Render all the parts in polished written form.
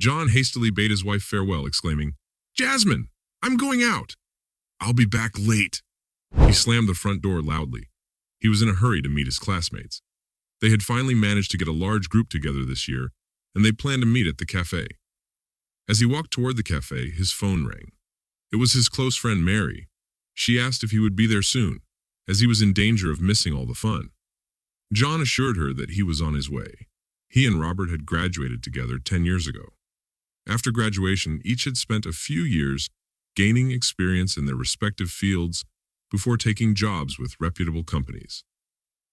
John hastily bade his wife farewell, exclaiming, "Jasmine, I'm going out. I'll be back late." He slammed the front door loudly. He was in a hurry to meet his classmates. They had finally managed to get a large group together this year, and they planned to meet at the cafe. As he walked toward the cafe, his phone rang. It was his close friend Mary. She asked if he would be there soon, as he was in danger of missing all the fun. John assured her that he was on his way. He and Robert had graduated together 10 years ago. After graduation, each had spent a few years gaining experience in their respective fields before taking jobs with reputable companies.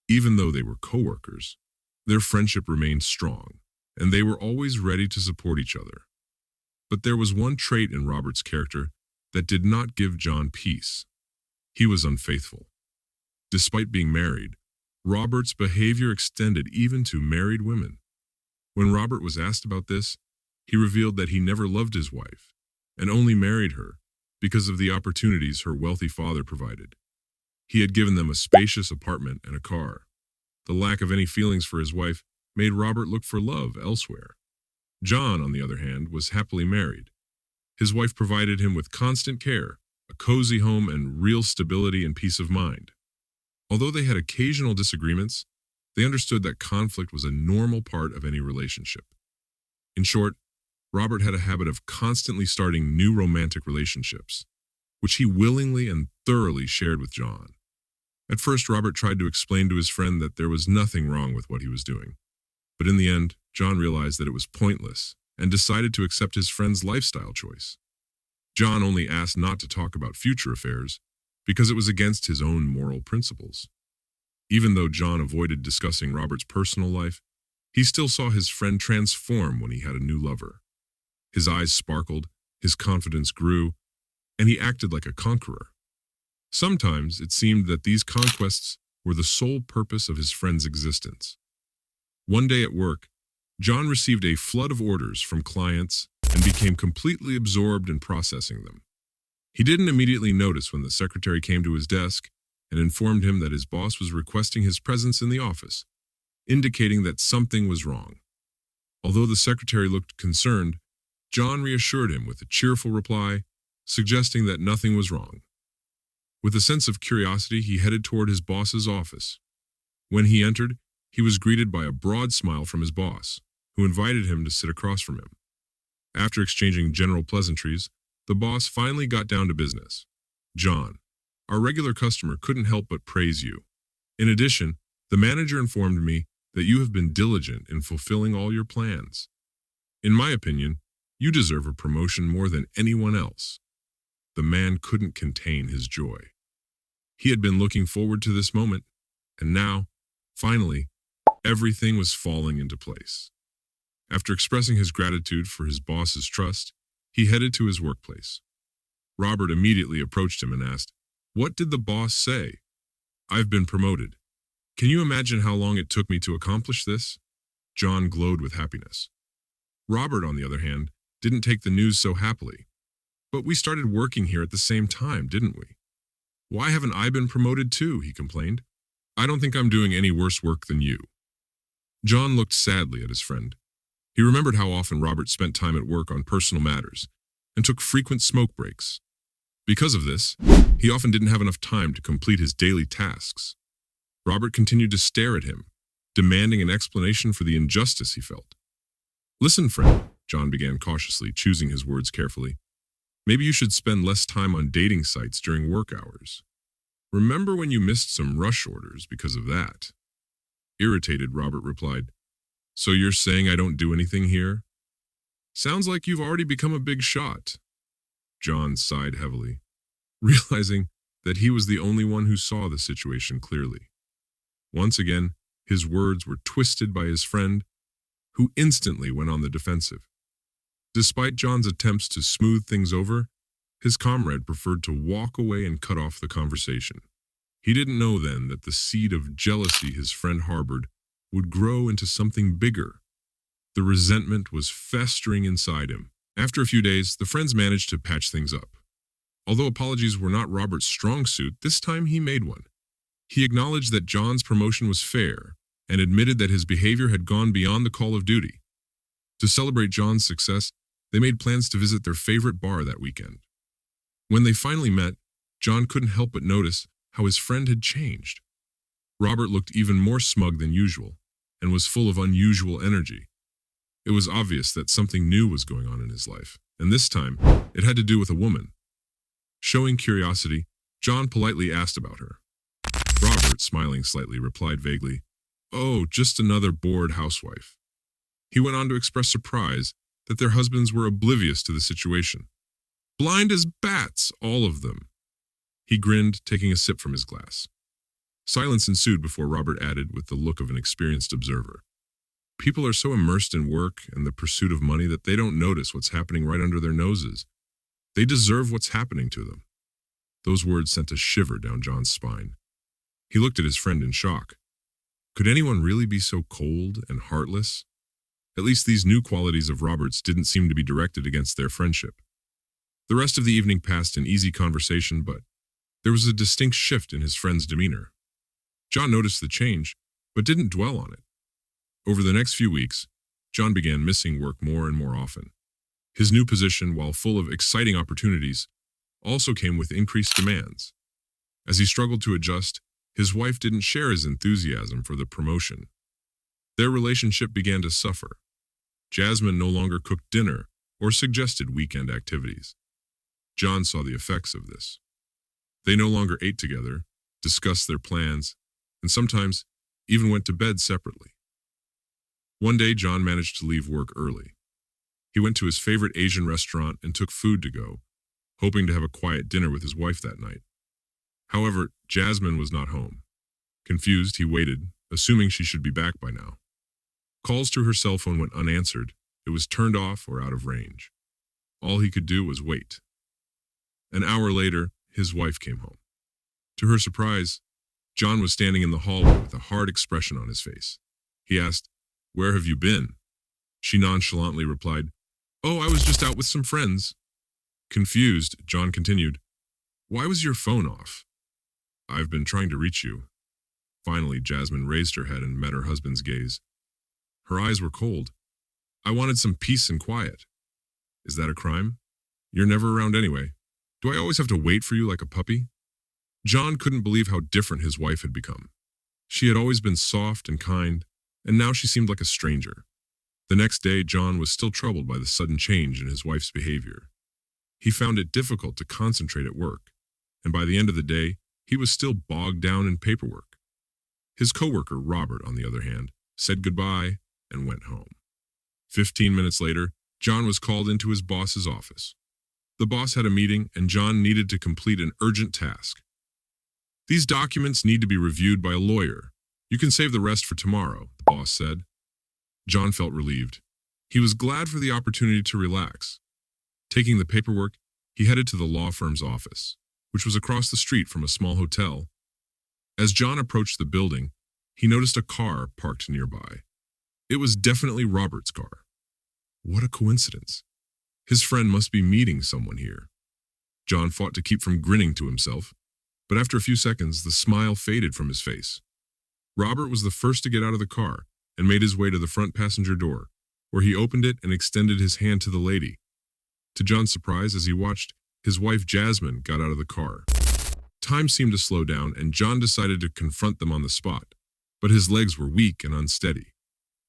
Even though they were coworkers, their friendship remained strong, and they were always ready to support each other. But there was one trait in Robert's character that did not give John peace. He was unfaithful. Despite being married, Robert's behavior extended even to married women. When Robert was asked about this, he revealed that he never loved his wife and only married her because of the opportunities her wealthy father provided. He had given them a spacious apartment and a car. The lack of any feelings for his wife made Robert look for love elsewhere. John, on the other hand, was happily married. His wife provided him with constant care, a cozy home, and real stability and peace of mind. Although they had occasional disagreements, they understood that conflict was a normal part of any relationship. In short, Robert had a habit of constantly starting new romantic relationships, which he willingly and thoroughly shared with John. At first, Robert tried to explain to his friend that there was nothing wrong with what he was doing. But in the end, John realized that it was pointless and decided to accept his friend's lifestyle choice. John only asked not to talk about future affairs because it was against his own moral principles. Even though John avoided discussing Robert's personal life, he still saw his friend transform when he had a new lover. His eyes sparkled, his confidence grew, and he acted like a conqueror. Sometimes it seemed that these conquests were the sole purpose of his friend's existence. One day at work, John received a flood of orders from clients and became completely absorbed in processing them. He didn't immediately notice when the secretary came to his desk and informed him that his boss was requesting his presence in the office, indicating that something was wrong. Although the secretary looked concerned, John reassured him with a cheerful reply, suggesting that nothing was wrong. With a sense of curiosity, he headed toward his boss's office. When he entered, he was greeted by a broad smile from his boss, who invited him to sit across from him. After exchanging general pleasantries, the boss finally got down to business. "John, our regular customer couldn't help but praise you. In addition, the manager informed me that you have been diligent in fulfilling all your plans. In my opinion, you deserve a promotion more than anyone else." The man couldn't contain his joy. He had been looking forward to this moment, and now, finally, everything was falling into place. After expressing his gratitude for his boss's trust, he headed to his workplace. Robert immediately approached him and asked, "What did the boss say?" "I've been promoted. Can you imagine how long it took me to accomplish this?" John glowed with happiness. Robert, on the other hand, didn't take the news so happily. "But we started working here at the same time, didn't we? Why haven't I been promoted too?" he complained. "I don't think I'm doing any worse work than you." John looked sadly at his friend. He remembered how often Robert spent time at work on personal matters and took frequent smoke breaks. Because of this, he often didn't have enough time to complete his daily tasks. Robert continued to stare at him, demanding an explanation for the injustice he felt. "Listen, friend," John began cautiously, choosing his words carefully. "Maybe you should spend less time on dating sites during work hours. Remember when you missed some rush orders because of that?" Irritated, Robert replied, "So you're saying I don't do anything here? Sounds like you've already become a big shot." John sighed heavily, realizing that he was the only one who saw the situation clearly. Once again, his words were twisted by his friend, who instantly went on the defensive. Despite John's attempts to smooth things over, his comrade preferred to walk away and cut off the conversation. He didn't know then that the seed of jealousy his friend harbored would grow into something bigger. The resentment was festering inside him. After a few days, the friends managed to patch things up. Although apologies were not Robert's strong suit, this time he made one. He acknowledged that John's promotion was fair and admitted that his behavior had gone beyond the call of duty. To celebrate John's success, They made plans to visit their favorite bar that weekend. When they finally met, John couldn't help but notice how his friend had changed. Robert looked even more smug than usual and was full of unusual energy. It was obvious that something new was going on in his life, and this time, it had to do with a woman. Showing curiosity, John politely asked about her. Robert, smiling slightly, replied vaguely, "Oh, just another bored housewife." He went on to express surprise that their husbands were oblivious to the situation. Blind as bats, all of them. He grinned, taking a sip from his glass. Silence ensued before Robert added with the look of an experienced observer. People are so immersed in work and the pursuit of money that they don't notice what's happening right under their noses. They deserve what's happening to them. Those words sent a shiver down John's spine. He looked at his friend in shock. Could anyone really be so cold and heartless? At least these new qualities of Robert's didn't seem to be directed against their friendship. The rest of the evening passed in easy conversation, but there was a distinct shift in his friend's demeanor. John noticed the change, but didn't dwell on it. Over the next few weeks, John began missing work more and more often. His new position, while full of exciting opportunities, also came with increased demands. As he struggled to adjust, his wife didn't share his enthusiasm for the promotion. Their relationship began to suffer. Jasmine no longer cooked dinner or suggested weekend activities. John saw the effects of this. They no longer ate together, discussed their plans, and sometimes even went to bed separately. One day, John managed to leave work early. He went to his favorite Asian restaurant and took food to go, hoping to have a quiet dinner with his wife that night. However, Jasmine was not home. Confused, he waited, assuming she should be back by now. Calls to her cell phone went unanswered. It was turned off or out of range. All he could do was wait. An hour later, his wife came home. To her surprise, John was standing in the hallway with a hard expression on his face. He asked, "Where have you been?" She nonchalantly replied, "Oh, I was just out with some friends." Confused, John continued, "Why was your phone off?" "I've been trying to reach you." Finally, Jasmine raised her head and met her husband's gaze. Her eyes were cold. "I wanted some peace and quiet." "Is that a crime? You're never around anyway. Do I always have to wait for you like a puppy?" John couldn't believe how different his wife had become. She had always been soft and kind, and now she seemed like a stranger. The next day, John was still troubled by the sudden change in his wife's behavior. He found it difficult to concentrate at work, and by the end of the day, he was still bogged down in paperwork. His coworker, Robert, on the other hand, said goodbye and went home. 15 minutes later, John was called into his boss's office. The boss had a meeting, and John needed to complete an urgent task. "These documents need to be reviewed by a lawyer. You can save the rest for tomorrow," the boss said. John felt relieved. He was glad for the opportunity to relax. Taking the paperwork, he headed to the law firm's office, which was across the street from a small hotel. As John approached the building, he noticed a car parked nearby. It was definitely Robert's car. What a coincidence. His friend must be meeting someone here. John fought to keep from grinning to himself, but after a few seconds, the smile faded from his face. Robert was the first to get out of the car and made his way to the front passenger door, where he opened it and extended his hand to the lady. To John's surprise, as he watched, his wife Jasmine got out of the car. Time seemed to slow down, and John decided to confront them on the spot, but his legs were weak and unsteady.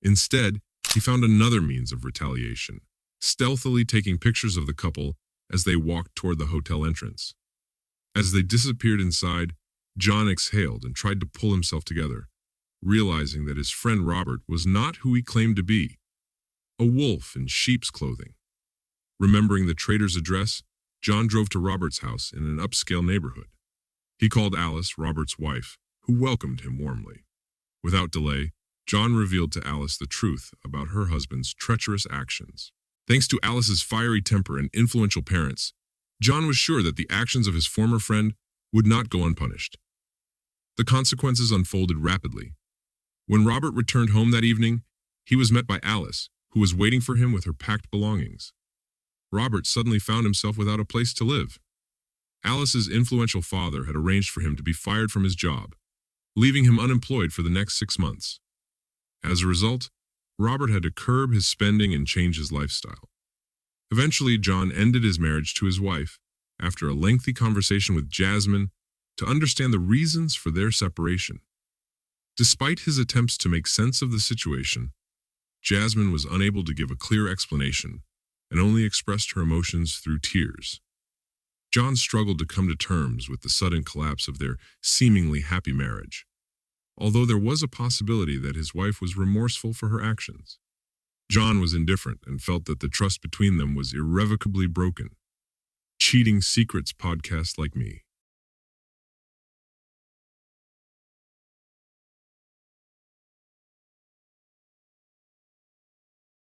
Instead, he found another means of retaliation, stealthily taking pictures of the couple as they walked toward the hotel entrance. As they disappeared inside, John exhaled and tried to pull himself together, realizing that his friend Robert was not who he claimed to be, a wolf in sheep's clothing. Remembering the trader's address, John drove to Robert's house in an upscale neighborhood. He called Alice, Robert's wife, who welcomed him warmly. Without delay, John revealed to Alice the truth about her husband's treacherous actions. Thanks to Alice's fiery temper and influential parents, John was sure that the actions of his former friend would not go unpunished. The consequences unfolded rapidly. When Robert returned home that evening, he was met by Alice, who was waiting for him with her packed belongings. Robert suddenly found himself without a place to live. Alice's influential father had arranged for him to be fired from his job, leaving him unemployed for the next 6 months. As a result, Robert had to curb his spending and change his lifestyle. Eventually, John ended his marriage to his wife after a lengthy conversation with Jasmine to understand the reasons for their separation. Despite his attempts to make sense of the situation, Jasmine was unable to give a clear explanation and only expressed her emotions through tears. John struggled to come to terms with the sudden collapse of their seemingly happy marriage, although there was a possibility that his wife was remorseful for her actions. John was indifferent and felt that the trust between them was irrevocably broken. Cheating Secrets podcast like me.